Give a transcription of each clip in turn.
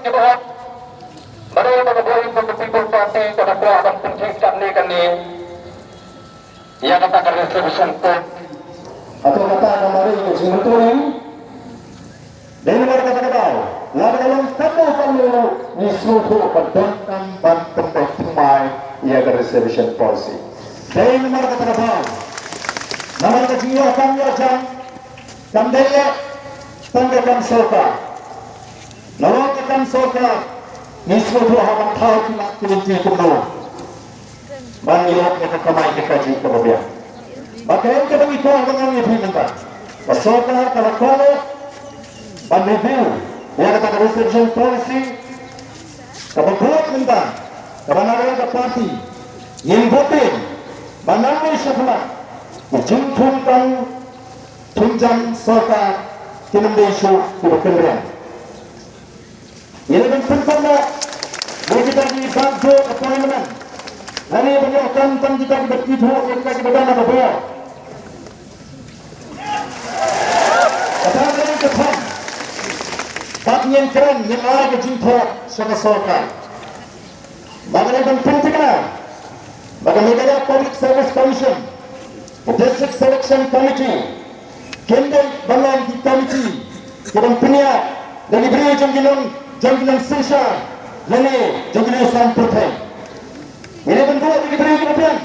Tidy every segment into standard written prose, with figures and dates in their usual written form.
ke bawah. Mereka berbuat untuk people party pada akan penciptaan ni. Ia katakan resolution code. Atau kata kemarin itu sementara. Dan mereka kata, lalu dalam kamu ni suhu pedangkan bantuan bertumai ia ke resolution policy. Dan mereka kata, nama kecil kami akan kandaya tanggapan soka. Lawakan soka ni suhu hawan tahu tidak kunci kuno. Banyak kita kemai dikaji kemudian. Maka yang kita itu dengan ini minta. Soka kalau ban review yang kata resolution policy kebetulan minta kebenaran ke parti yang voting menangani syaflah menjunjungkan tunjang serta kinamdesu di berkendirian ini pentingnya bagi kita di bantu appointment ini menyokong kita berkitu yang kita berdana berbeda kata-kata yang ketam yang keren yang ada ke cinta sama soka. Bagaimana pentingnya? Bagaimana Public Service Commission, District Selection Committee, Kendal Balang Committee, kita punya dari beri jangkilan session, lagi jangkilan sampai. Ini bentuk dari beri kemudian.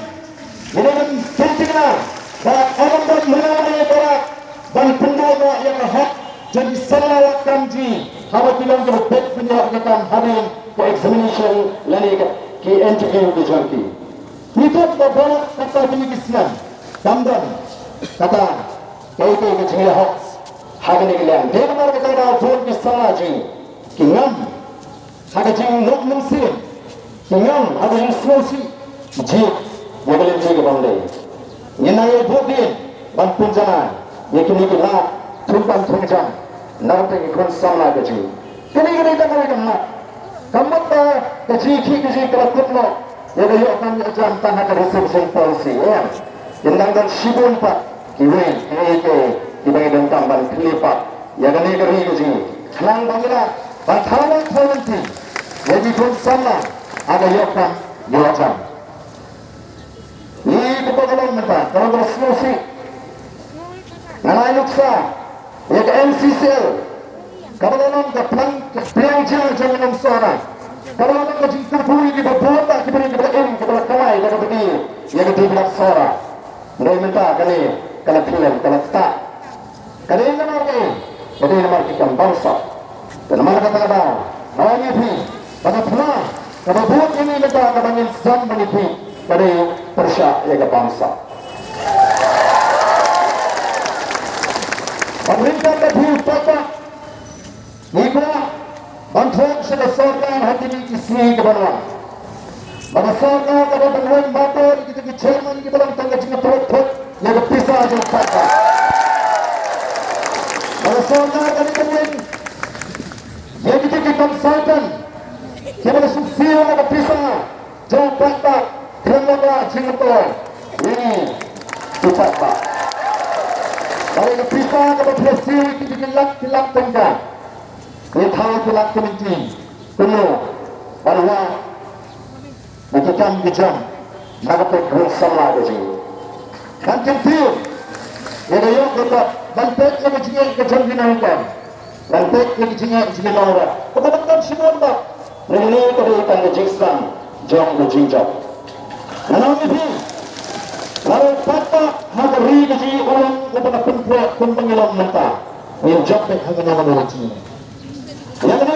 Ini pentingnya. Bahawa orang yang mengalami barat dan penduduk yang hak jadi salah kanji hawa bilang ke bed penyelenggaraan hari ke examination lani ke interview di jangki itu beberapa kata penyikisan damdan kata kau ke jengah hak hari ni kalian dia kemar kata dah tuan kisah je kingam hari jeng nuk mensir kingam hari jeng selosi je dia boleh je ke bandai yang nak buat dia bantu jangan yang kini kita tumpang tunjang nanti ikut sama gaji. Kini kita nak kena. Kamu tak gaji kita kerakut lo. Ya dia akan jam tanah ke resolution policy. Ya. Yang nanti sibun pak. Kiwe, dibagi dan tambah kelipat. Ya kan ini kerja gaji. Nang bangla, bantala nanti. Jadi pun sama. Ada yang akan dua jam. Ini kebetulan mereka. Kalau resolusi. Nana nuksa. Ya ke MCCL kalau orang ke pelanjar jangan suara kalau orang ke jingkir puri di bawah tak diberi keberadaan kepada kawai dan berdiri ya ke tidak suara mereka minta kalau film kalau tak kalau ini namanya jadi nama kita bangsa dan nama kata-kata namanya pi pada pula kalau buat ini minta namanya zam menipi dari persya ya ke bangsa pemerintah lebih tetap nikah bantuan sebesaran hati isi ke bawah. Bagaimana kalau bantuan motor kita ke chairman kita dalam tangga jika perut yang berpisah jauh patah. Bagaimana kalau bantuan yang kita ke konsultan kita bersusi yang berpisah jauh patah kerana jika perut ini cepat pak. Kalau kita kepada presiden kita kelak tengah, kita kelak kementing, penuh, bahwa kita bijak, nak bersama lagi. Kan tentu, ada yang kita bantet yang kita kejangan kan, bantet yang kita lawan. Kemudian semua tak, ini kita kejingsam, jangan kejingjam. Kalau ini. Kalau patah hari ini orang kepada penpengilang mentah yang jatuh hanya nama Cina. Yang ini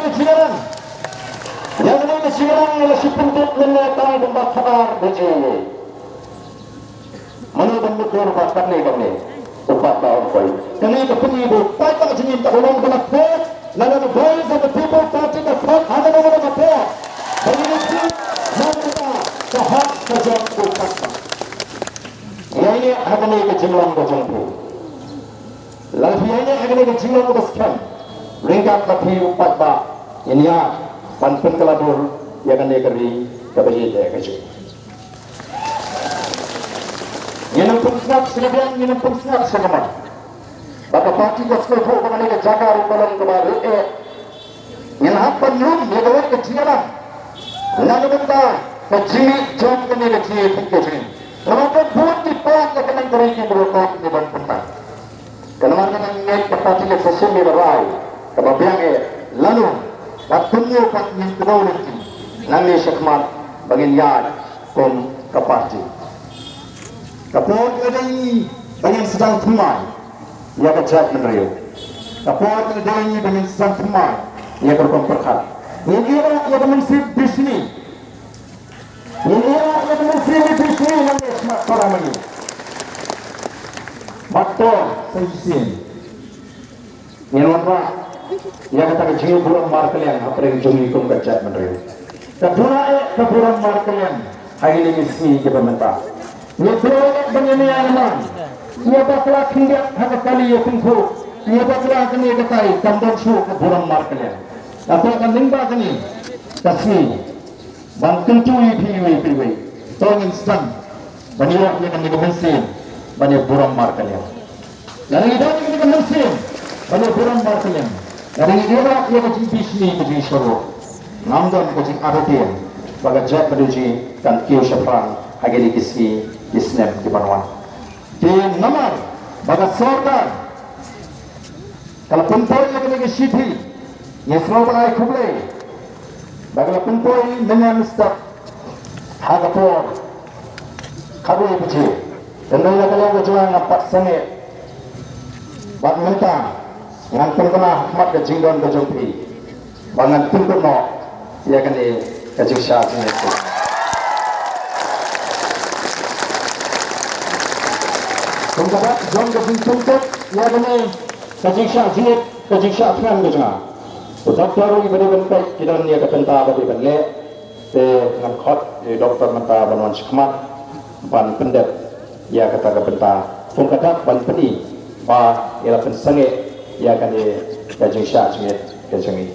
kecilan adalah si penduduk menaikkan tempat kabar di sini. Mana bentuk korban ni kami tempat tahun kau. Kami kepenyibu patah jenis tak orang kena pot. Lalu the boys of the people party the pot ada orang kena pot. Bagi ini mana sahab kerja bukan. Ini akan ini kejimlang berjumpa. Lalu ini akan ini kejimlang bersekian. Ringkat tapi 4 bak. Ini ya, panpun kelabur yang akan dikeri kepada dia kecil. Ini pun snap sekian, ini pun snap sekian. Bapa parti kau sekolah kau mana jaga rumah dalam kemarin. yang apa nyum dia kawat keciaran lalu benda kecil jom kini kecil kecil kenapa buat dipak yang kena kerja berokok di dalam tempat kenapa yang kepatinya sesumi berai kebabiang lalu waktunya pak yang kedua nanti nanti syakmat bagian yad kom kapati kapot ada ini bagian sedang temai ia kejat menerima kapot ada ini bagian sedang temai ia berkomperkat ini ia bermensib di sini ini ia bermensib di sini nanti syakmat para mani makto sensin yang mana ia kata kecil burung markelian apa yang jumi kom kejat menerima keburan markelian hari ini misi kita minta ia berolak benyanya aman ia bakal hingga haka kali ia kumpul ia bakal akan ia katai kandang su keburan markelian apa akan limba kini kasih bangkeng cuy piwi tong instan banyak yang kami mesin banyak burung markelian dari itu kita mesin banyak burung markelian dari itu ia kecil ni kecil syuruh namdan kecil arutian bagai jat menuju dan kiu syafran agak dikisi isnem di Banwan di nomor bagai sordan kalau pentoy yang kena kesipi yang selalu berlaku kublai bagai pentoy dengan stak hagapor kabui kecil dan dia kalau berjuang nampak sengit buat mentang yang kena hikmat ke jinggon ke jompi bangan tuntut no ia kena kecil syarat ini kemudian jom ke tuntut ia kena kecil syarat ini kecil syarat kan ke jengah utak baru ibadah bentuk kita ia ke pentah bagi benlek dengan khot doktor mentah Banwan Syakmat ban pendek ia kata ke pentah pun kata ban peni ba ia pensangit ia kena kecil syarat ini kecil